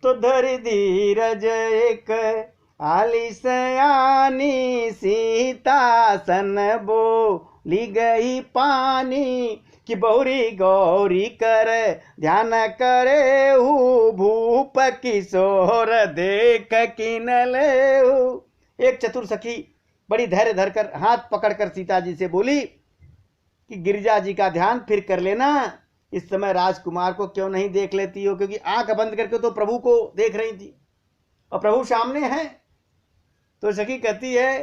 तो धरि धीरज एक आलिसयानी, सीता सन बोली गई पानी, कि बहुरी गौरी कर ध्यान करे हूँ, भूप किशोर देख किन ले। एक चतुर सखी बड़ी धैर्य धरकर हाथ पकड़कर सीता जी से बोली कि गिरिजा जी का ध्यान फिर कर लेना, इस समय राजकुमार को क्यों नहीं देख लेती हो, क्योंकि आंख बंद करके तो प्रभु को देख रही थी और प्रभु सामने हैं। तो सखी कहती है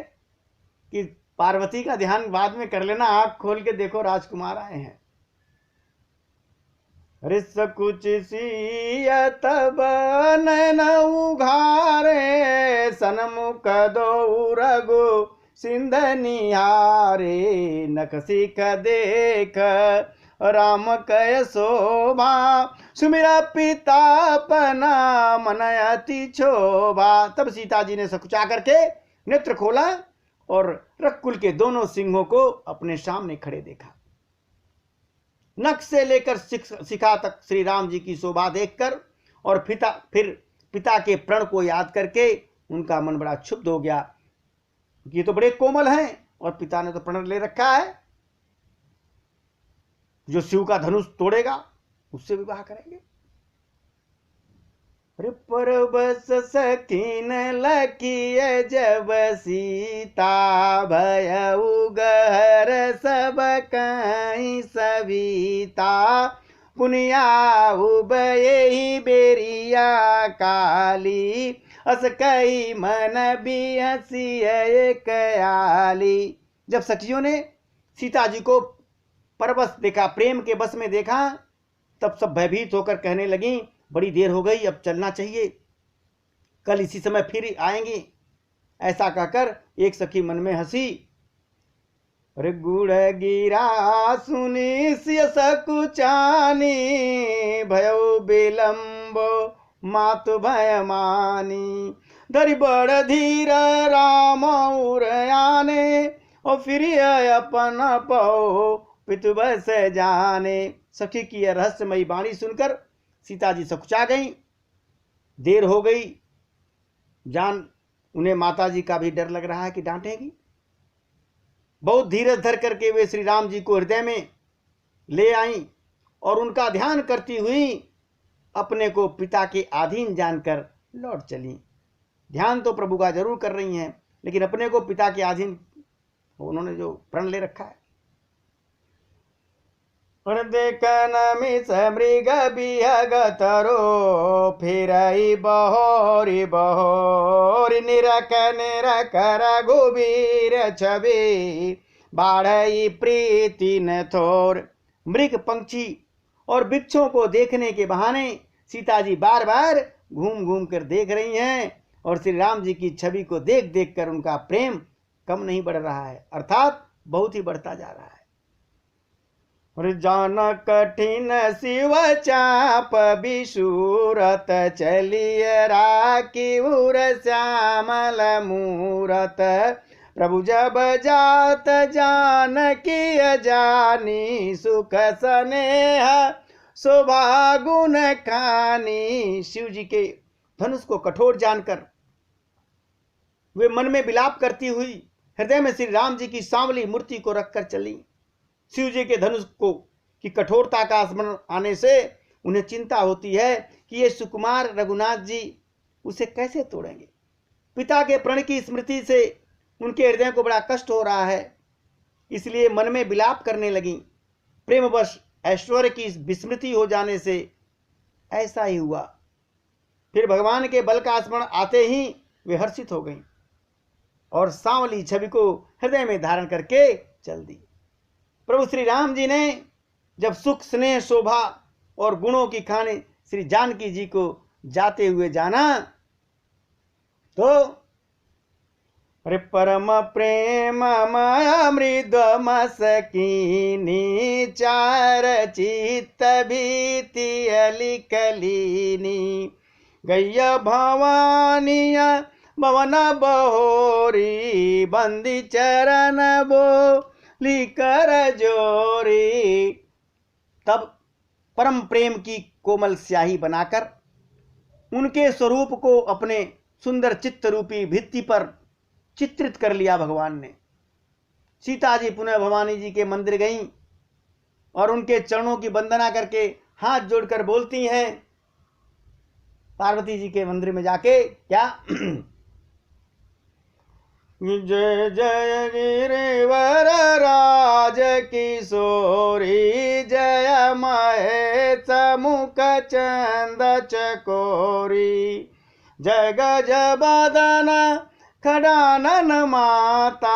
कि पार्वती का ध्यान बाद में कर लेना, आंख खोल के देखो राजकुमार आए हैं। रिस कुछ सियत नैन उघारे, सन्मुख दो रघु सिंध निहारे, नख सिख देख राम कय शोभा, सुमिरा पितापना मन अति क्षोभा। तब सीता जी ने सकुचा करके नेत्र खोला और रकुल के दोनों सिंहों को अपने सामने खड़े देखा। नख से लेकर शिखा तक श्री राम जी की शोभा देखकर और फिर पिता के प्रण को याद करके उनका मन बड़ा क्षुब्ध हो गया। ये तो बड़े कोमल हैं और पिता ने तो प्रण ले रखा है, जो शिव का धनुष तोड़ेगा उससे विवाह करेंगे। परबस सकीन लकिय जब सीता, भयउ गहर सब कहीं सविता, पुनियाऊ बयहि बेरिया काली, अस कई मन बिहसिय कयाली। जब सखियों ने सीता जी को परबस देखा, प्रेम के बस में देखा, तब सब भयभीत होकर कहने लगी बड़ी देर हो गई, अब चलना चाहिए, कल इसी समय फिर आएंगे। ऐसा कहकर एक सखी मन में हंसी। अरे गुड़ गिरा सुनी सिय सकुचानी, भयो विलंबो मातु भय मानी, धरि बड़ धीर राम उरयाने, और फिर अपन पौ पितु बस जाने। सखी की यह रहस्यमयी वाणी सुनकर सीता जी सकुचा गई। देर हो गई, जान उन्हें माता जी का भी डर लग रहा है कि डांटेगी। बहुत धीरज धर करके वे श्री राम जी को हृदय में ले आई और उनका ध्यान करती हुई अपने को पिता के अधीन जानकर लौट चली। ध्यान तो प्रभु का जरूर कर रही हैं, लेकिन अपने को पिता के अधीन उन्होंने जो प्रण ले रखा है। और देखन मिस मृग बिहगतरो, फिरई बहोरी बहोरी, निरक निरक रघुबीर छवि, बाढ़ई प्रीति न थोर। मृग पंक्षी और वृक्षों को देखने के बहाने सीता जी बार बार घूम घूम कर देख रही हैं और श्री राम जी की छवि को देख देख कर उनका प्रेम कम नहीं बढ़ रहा है, अर्थात बहुत ही बढ़ता जा रहा है। और जान कठिन शिव चाप विशूरत, चलिए राखी उर श्यामल मूरत, प्रभु जब जात जान की जानी, सुख स्नेह शोभा गुण खानी। शिव जी के धनुष को कठोर जानकर वे मन में विलाप करती हुई हृदय में श्री राम जी की सांवली मूर्ति को रखकर चली। शिव जी के धनुष को की कठोरता का स्मरण आने से उन्हें चिंता होती है कि ये सुकुमार रघुनाथ जी उसे कैसे तोड़ेंगे। पिता के प्रण की स्मृति से उनके हृदय को बड़ा कष्ट हो रहा है, इसलिए मन में विलाप करने लगी। प्रेमवश ऐश्वर्य की विस्मृति हो जाने से ऐसा ही हुआ। फिर भगवान के बल का स्मरण आते ही वे हर्षित हो गईं और सांवली छवि को हृदय में धारण करके चल दी। प्रभु श्री राम जी ने जब सुख स्नेह शोभा और गुणों की खाने श्री जानकी जी को जाते हुए जाना तो अरे परम प्रेम माया मृद मसकीनी, चार चित्त भीति अलिकलीनी, गैया भवानिया भवन बहोरी, बंदी चरण बो लिकर जोरी। तब परम प्रेम की कोमल स्याही बनाकर उनके स्वरूप को अपने सुंदर चित्त रूपी भित्ति पर चित्रित कर लिया भगवान ने। सीता जी पुनः भवानी जी के मंदिर गईं और उनके चरणों की वंदना करके हाथ जोड़कर बोलती हैं पार्वती जी के मंदिर में जाके, क्या जय जय गिरिवर राज किशोरी, जय महेश मुख चंद चकोरी, जय गज बदन खडानन माता,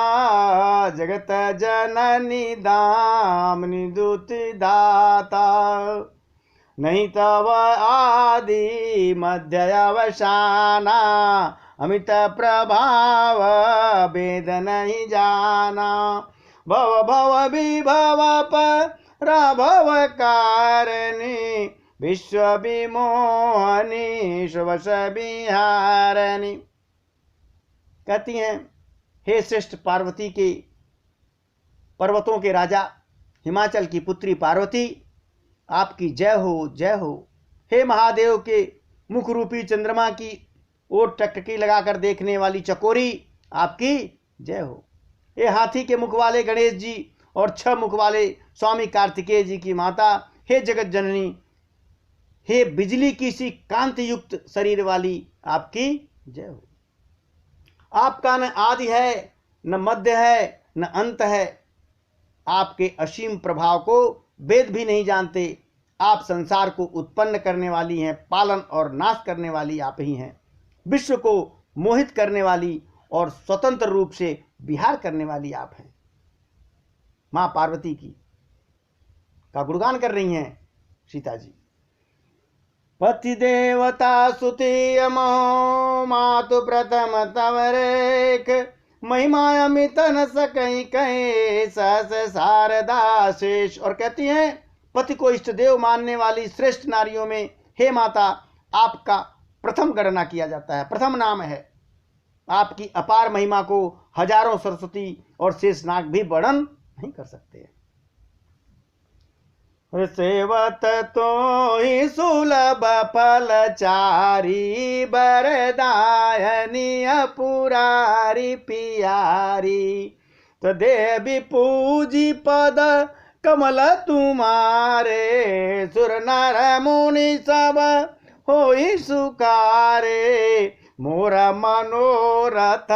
जगत जननी दामिनी दुति दाता, नहीं तव आदि मध्य अवसाना, अमित प्रभाव वेद नहीं जाना, भव भव विभव प्रभव कारिणी, विश्व विमोहनी सुवस विहारिणी। कहती हैं, हे श्रेष्ठ पार्वती के पर्वतों के राजा, हिमाचल की पुत्री पार्वती, आपकी जय हो जय हो। हे महादेव के मुख रूपी चंद्रमा की ओर टकटकी लगाकर देखने वाली चकोरी, आपकी जय हो। हे हाथी के मुख वाले गणेश जी और 6 मुख वाले स्वामी कार्तिकेय जी की माता, हे जगत जननी, हे बिजली की सी कांति युक्त शरीर वाली, आपकी जय हो। आपका न आदि है, न मध्य है, न अंत है। आपके असीम प्रभाव को वेद भी नहीं जानते। आप संसार को उत्पन्न करने वाली हैं, पालन और नाश करने वाली आप ही हैं। विश्व को मोहित करने वाली और स्वतंत्र रूप से विहार करने वाली आप हैं। मां पार्वती की का गुणगान कर रही हैं सीता जी। पति देवता सुति अमो, मातु प्रथम तवरेक, महिमा अमित न सकई कहे, सहस शारदा शेष। और कहती हैं, पति को इष्ट देव मानने वाली श्रेष्ठ नारियों में हे माता, आपका प्रथम गणना किया जाता है, प्रथम नाम है। आपकी अपार महिमा को हजारों सरस्वती और शेषनाग भी वर्णन नहीं कर सकते। सेवत तो ही सुलभ फलचारी, बरदायनी पुरारी पियारी, तो देवी पूजी पद कमल तुम्हारे, सुर नर मुनि सब होई सुकारे, मोर मनोरथ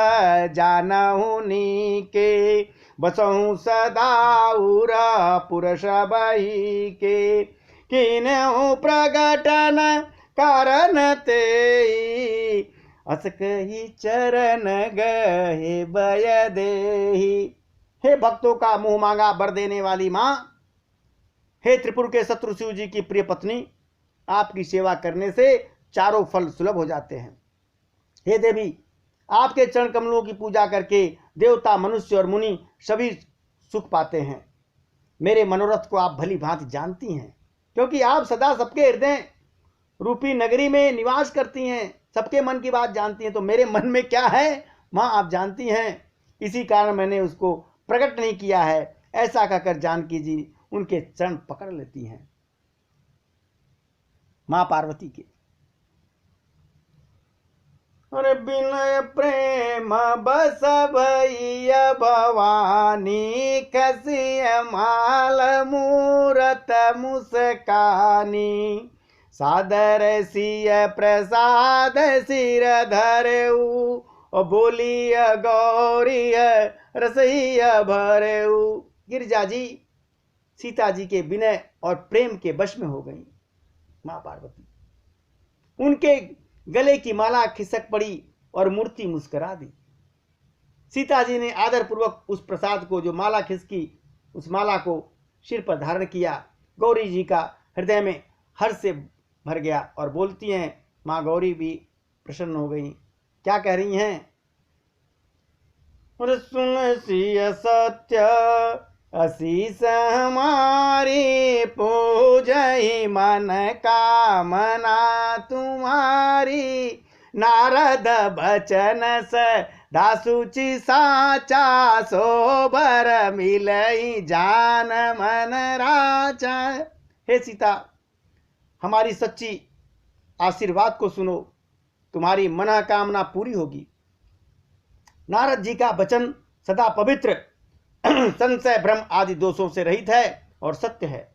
जानहुनी के, बसहु सदाउरा पुरुष बही के, किन्हु प्रगटन कारण तेहि, असकहि चरण गहे बय देहि। हे भक्तों का मुंह मांगा वर देने वाली मां, हे त्रिपुर के शत्रु शिव जी की प्रिय पत्नी, आपकी सेवा करने से चारों फल सुलभ हो जाते हैं। हे देवी, आपके चरण कमलों की पूजा करके देवता, मनुष्य और मुनि सभी सुख पाते हैं। मेरे मनोरथ को आप भली भांति जानती हैं, क्योंकि आप सदा सबके हृदय रूपी नगरी में निवास करती हैं, सबके मन की बात जानती हैं। तो मेरे मन में क्या है मां, आप जानती हैं, इसी कारण मैंने उसको प्रकट नहीं किया है। ऐसा कहकर जानकी जी उनके चरण पकड़ लेती हैं मां पार्वती के। और विनय प्रेम बस भैया भवानी, कसिय माल मूरत मुस्कानी, सादर सिय प्रसाद सिर धरऊ, बोलिय गौरी रसैय भरऊ। गिरिजा जी सीता जी के विनय और प्रेम के वश में हो गई मां पार्वती। उनके गले की माला खिसक पड़ी और मूर्ति मुस्कुरा दी। सीता जी ने आदर पूर्वक उस प्रसाद को, जो माला खिसकी, उस माला को सिर पर धारण किया। गौरी जी का हृदय में हर्ष से भर गया और बोलती हैं, मां गौरी भी प्रसन्न हो गई। क्या कह रही हैं? सुन सिय सत्य असीस हमारी, पूजहि मन कामना तुम्हारी, नारद बचन सदा सुचि साचा, सोबर मिलई जान मन राचा। हे सीता, हमारी सच्ची आशीर्वाद को सुनो, तुम्हारी मनोकामना पूरी होगी। नारद जी का वचन सदा पवित्र, संशय भ्रम आदि दोषों से रहित है और सत्य है।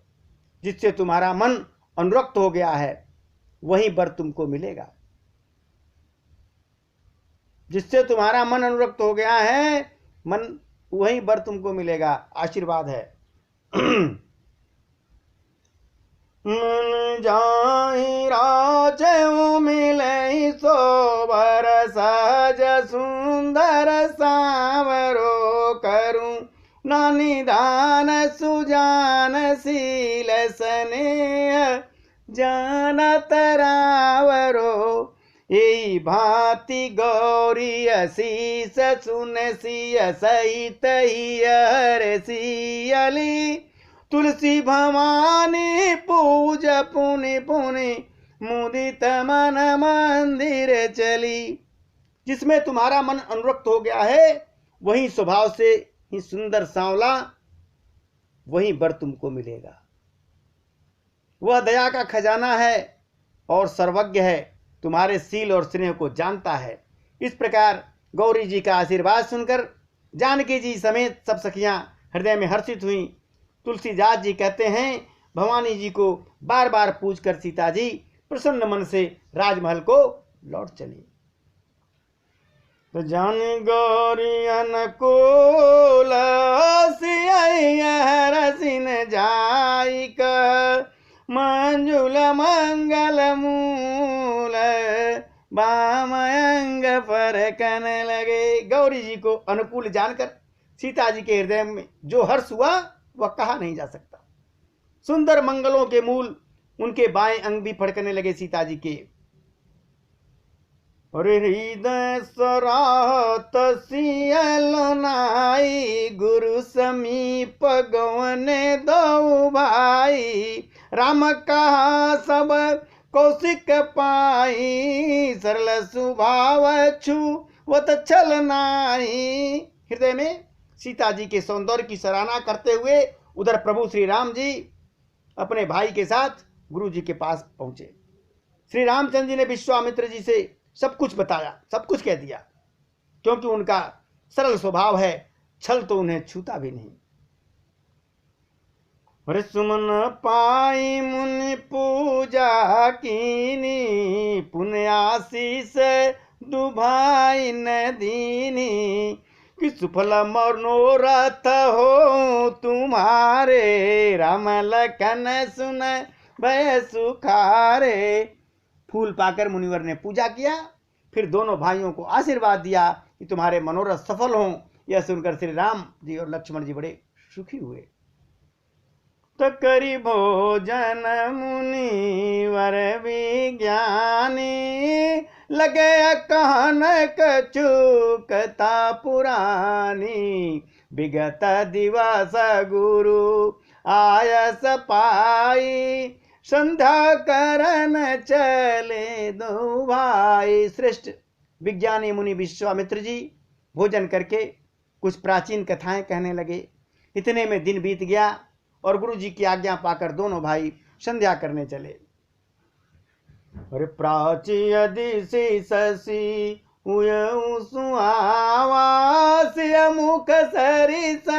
जिससे तुम्हारा मन अनुरक्त हो गया है वही वर तुमको मिलेगा। जिससे तुम्हारा मन अनुरक्त हो गया है मन वही वर तुमको मिलेगा। आशीर्वाद है। मन जाहि राजो मिले सोबर सहज सुंदर सावरो करूं ना निदान सुजान शील स्नेह जान तरावरो। यही भांति गौरी असीस सुन सिय सहित ही हर सियली तुलसी भवानी पूज पुनि पुनि मुदित मन मंदिर चली। जिसमें तुम्हारा मन अनुरक्त हो गया है वही स्वभाव से ही सुंदर सांवला, वही वर तुमको मिलेगा। वह दया का खजाना है और सर्वज्ञ है, तुम्हारे सील और स्नेह को जानता है। इस प्रकार गौरी जी का आशीर्वाद सुनकर जानकी जी समेत सब सखियां हृदय में हर्षित हुई। तुलसीदास जी कहते हैं, भवानी जी को बार बार पूज कर सीता जी प्रसन्न मन से राजमहल को लौट चली। तो जान गौरी अनुकूल रसिन जाई कर मंजुल मंगल मूल बामयंग पर कन लगे। गौरी जी को अनुकूल जानकर सीता जी के हृदय में जो हर्ष हुआ वह कहा नहीं जा सकता। सुंदर मंगलों के मूल उनके बाएं अंग भी फड़कने लगे सीता जी के। हृदय सराहत सियलनाई गुरु समीप गवने दो भाई। राम कहा सब कौशिक पाई सरल स्वभाव छुवत छल नाई। हृदय में सीता जी के सौंदर्य की सराहना करते हुए उधर प्रभु श्री राम जी अपने भाई के साथ गुरु जी के पास पहुंचे। श्री रामचंद्र जी ने विश्वामित्र जी से सब कुछ बताया, सब कुछ कह दिया, क्योंकि उनका सरल स्वभाव है, छल तो उन्हें छूता भी नहीं। सुमन पाई मुनि पूजा कीनी पुण्य आशीष दुभाई न दीनी। कि सुफल मनोरथ हो तुम्हारे राम लखन सुन भय सुखारे। फूल पाकर मुनिवर ने पूजा किया, फिर दोनों भाइयों को आशीर्वाद दिया कि तुम्हारे मनोरथ सफल हों। यह सुनकर श्री राम जी और लक्ष्मण जी बड़े सुखी हुए। तो करी भोजन मुनिवर विज्ञानी लगे कहन कछुकता पुरानी। विगत दिवस गुरु आयस पाई संध्या करन चले दो भाई। श्रेष्ठ विज्ञानी मुनि विश्वामित्र जी भोजन करके कुछ प्राचीन कथाएं कहने लगे। इतने में दिन बीत गया और गुरु जी की आज्ञा पाकर दोनों भाई संध्या करने चले। अरे प्राची यदि शशि सुहावास मुख सरिस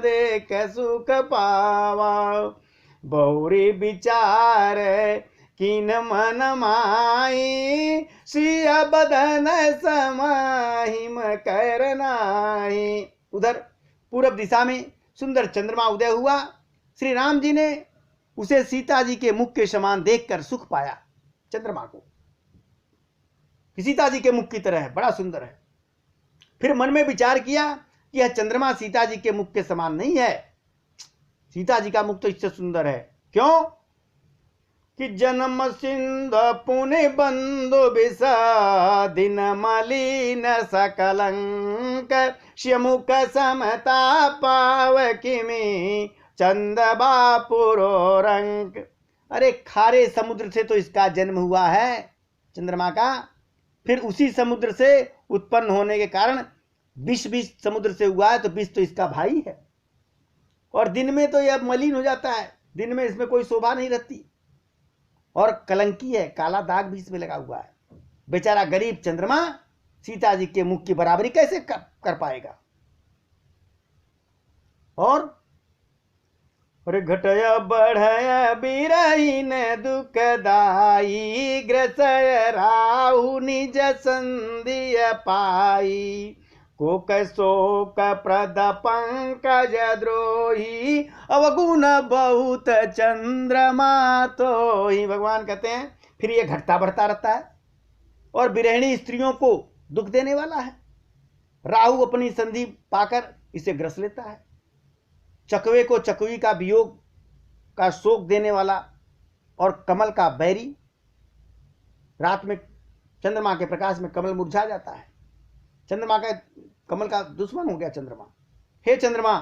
देख सुख पावा। बहुरी विचार किन मन माई सिया बदन समाहिम करनाई। उधर पूरब दिशा में सुंदर चंद्रमा उदय हुआ। श्री राम जी ने उसे सीता जी के मुख के समान देखकर सुख पाया। चंद्रमा को सीता जी के मुख की तरह है, बड़ा सुंदर है। फिर मन में विचार किया कि यह चंद्रमा सीता जी के मुख के समान नहीं है, सीता जी का मुख तो इससे सुंदर है। क्यों? कि जन्म सिंध पुण्य बंधु विषा दिन मलिन सकलंक श्यमुख समता पाव किमी चंद बापुरो रंग। अरे खारे समुद्र से तो इसका जन्म हुआ है चंद्रमा का, फिर उसी समुद्र से उत्पन्न होने के कारण विष भी समुद्र से हुआ है, तो विष तो इसका भाई है। और दिन में तो यह मलिन हो जाता है, दिन में इसमें कोई शोभा नहीं रहती। और कलंकी है, काला दाग भी इसमें लगा हुआ है। बेचारा गरीब चंद्रमा सीता जी के मुख की बराबरी कैसे कर पाएगा। और घटय बढ़य बिरहीन दुखदाई, ग्रसय राहु निज संधिय पाई, कोक शोक प्रद पंकज द्रोही, अवगुण बहुत चंद्रमा तो ही। भगवान कहते हैं फिर ये घटता बढ़ता रहता है और बिरहणी स्त्रियों को दुख देने वाला है। राहु अपनी संधि पाकर इसे ग्रस लेता है। चकवे को चकवी का वियोग का शोक देने वाला और कमल का बैरी। रात में चंद्रमा के प्रकाश में कमल मुरझा जाता है। चंद्रमा का कमल का दुश्मन हो गया चंद्रमा। हे चंद्रमा,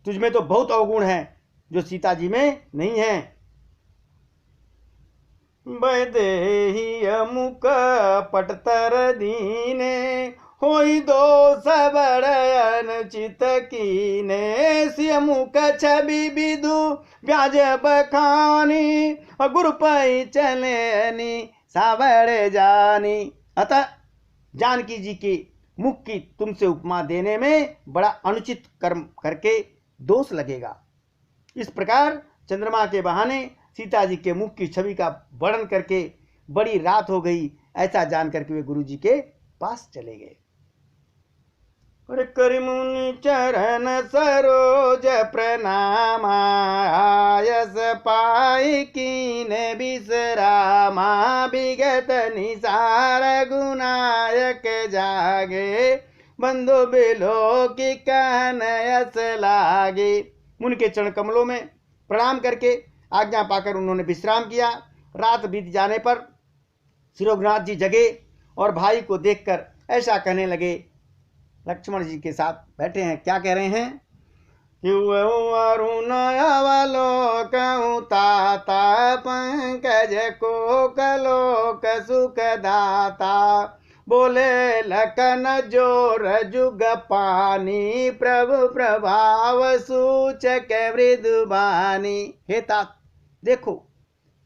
तुझमें तो बहुत अवगुण है जो सीता जी में नहीं है। वैदेही मुख पटतर दीने, होई दोष बड़यन चित कीने, सिय मुख छवि विदु व्याज बखानी, गुरु पै चलेनी सावड़ जानी। अतः जानकी जी के मुख की तुमसे उपमा देने में बड़ा अनुचित कर्म करके दोष लगेगा। इस प्रकार चंद्रमा के बहाने सीता जी के मुख की छवि का वर्णन करके बड़ी रात हो गई, ऐसा जान करके वे गुरु जी के पास चले गए। करिमुनि चरण सरोज प्रणामा, आयस पाई कीन विश्रामा, विगत निसार गुनायक जागे, बंधु बिलो की कहनयस लागे। मुनि के चरण कमलों में प्रणाम करके आज्ञा पाकर उन्होंने विश्राम किया। रात बीत जाने पर श्री रघुनाथ जी जगे और भाई को देखकर ऐसा कहने लगे। लक्ष्मण जी के साथ बैठे हैं, क्या कह रहे हैं? अरुण अवलोकं ताता, पंकज को कलोक सुखदाता, बोले लखन जोर जुग पानी, प्रभु प्रभाव सूचक मृदुबानी। हे तात, देखो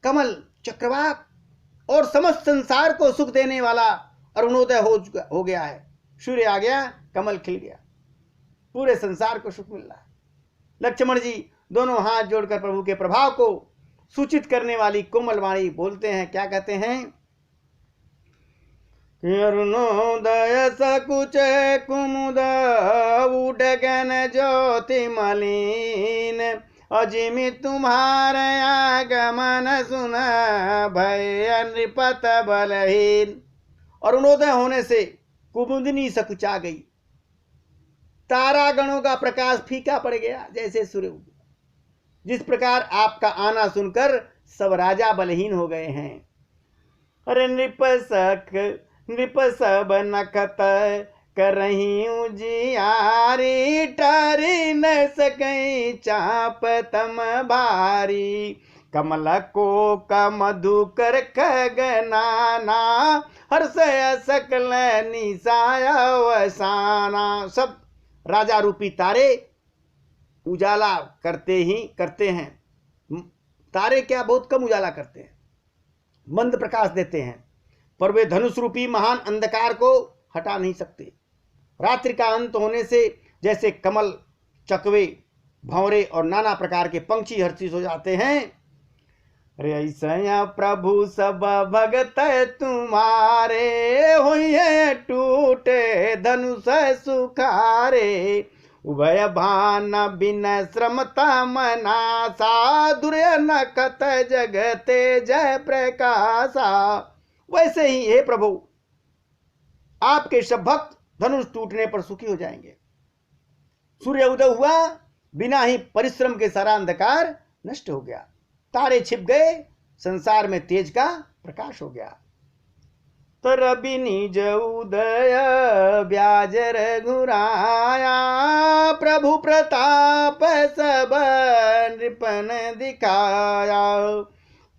कमल चक्रवाक और समस्त संसार को सुख देने वाला अरुणोदय हो गया है। सूर्य आ गया, कमल खिल गया, पूरे संसार को सुख मिल रहा है। लक्ष्मण जी दोनों हाथ जोड़कर प्रभु के प्रभाव को सूचित करने वाली कोमल वाणी बोलते हैं। क्या कहते हैं? अरुणोदय सकुच कुमुद, उडगन ज्योति मलिन, अजिमि तुम्हारे आगमन सुन, भय नृपत बलहीन। अरुणोदय होने से कुमुदिनी सकुचा गई, तारागणों का प्रकाश फीका पड़ गया जैसे सूर्य उगा। जिस प्रकार आपका आना सुनकर सब राजा बलहीन हो गए हैं। अरे नृप सब नखत करही उजियारी, टारी न सकई चाप तम भारी, कमल को मधुकर खगनाना, हर्षय सकल निसाया वसाना। सब राजा रूपी तारे उजाला करते हैं। तारे क्या बहुत कम उजाला करते हैं, मंद प्रकाश देते हैं, पर वे धनुष रूपी महान अंधकार को हटा नहीं सकते। रात्रि का अंत होने से जैसे कमल, चकवे, भंवरे और नाना प्रकार के पंछी हर्षित हो जाते हैं, रे ऐसा प्रभु सब भगत तुम्हारे, होइए टूटे धनुष सुखारे, उभय भान बिन श्रमता मनासा, दुर्य नखत जगते जय प्रकाशा। वैसे ही हे प्रभु, आपके सब भक्त धनुष टूटने पर सुखी हो जाएंगे। सूर्य उदय हुआ, बिना ही परिश्रम के सारा अंधकार नष्ट हो गया, तारे छिप गए, संसार में तेज का प्रकाश हो गया। तो रवि निज उदय ब्याज रघुराया, प्रभु प्रताप सब नृपन दिखाया,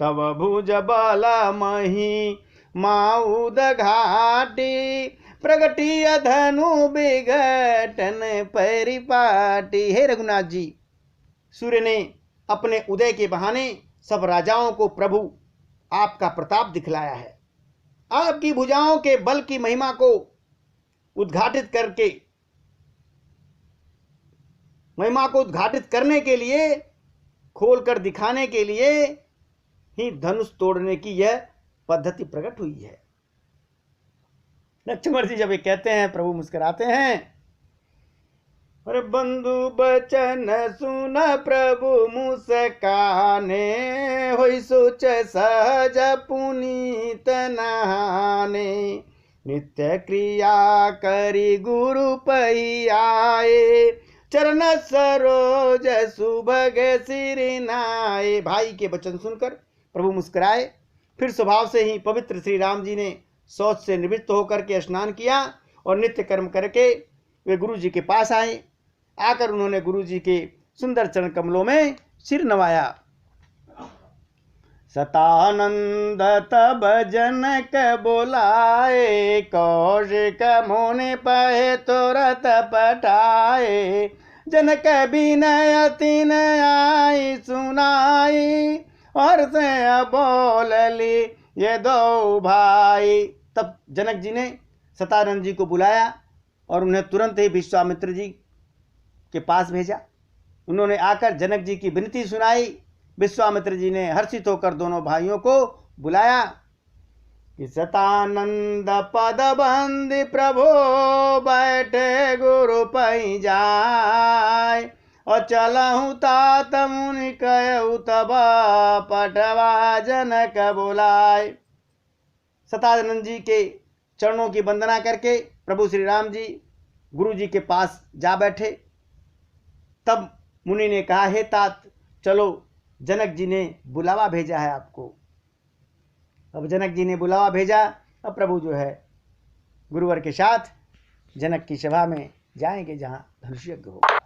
तब भुज बल मही माउद घाटी, प्रगटिय धनु विघटन परिपाटी। हे रघुनाथ जी, सूर्य ने अपने उदय के बहाने सब राजाओं को प्रभु आपका प्रताप दिखलाया है। आपकी भुजाओं के बल की महिमा को उद्घाटित करके, महिमा को उद्घाटित करने के लिए, खोलकर दिखाने के लिए ही धनुष तोड़ने की यह पद्धति प्रकट हुई है। लक्ष्मण जी जब ये कहते हैं, प्रभु मुस्कुराते हैं। और बंधु बचन सुन प्रभु मुस्काने, होई सोच सहज पुनीत नहाने। नित्य क्रिया करी गुरु पई आए, चरण सरोज सुभग सिर नाए। भाई के वचन सुनकर प्रभु मुस्कुराए। फिर स्वभाव से ही पवित्र श्री राम जी ने शौच से निवृत्त होकर के स्नान किया और नित्य कर्म करके वे गुरु जी के पास आए। आकर उन्होंने गुरु जी के सुंदर चरण कमलों में सिर नवाया। सतानंद तब जनक बोलाए, कौशिक मोने पहे तुरत पठाए। जनक विनय तिन आई सुनाई, और से बोल ली ये दो भाई। तब जनक जी ने सतानंद जी को बुलाया और उन्हें तुरंत ही विश्वामित्र जी के पास भेजा। उन्होंने आकर जनक जी की विनती सुनाई। विश्वामित्र जी ने हर्षित होकर दोनों भाइयों को बुलाया कि सतानंद पद बंदी प्रभु बैठे गुरु पई जाय, और चलहु तात मुनि कहु तब पठवा जनक बुलाय। सतानंद जी के चरणों की वंदना करके प्रभु श्री राम जी गुरु जी के पास जा बैठे। तब मुनि ने कहा, हे तात चलो, जनक जी ने बुलावा भेजा है आपको। अब जनक जी ने बुलावा भेजा। अब प्रभु जो है गुरुवर के साथ जनक की सभा में जाएंगे जहाँ धनुष यज्ञ होगा।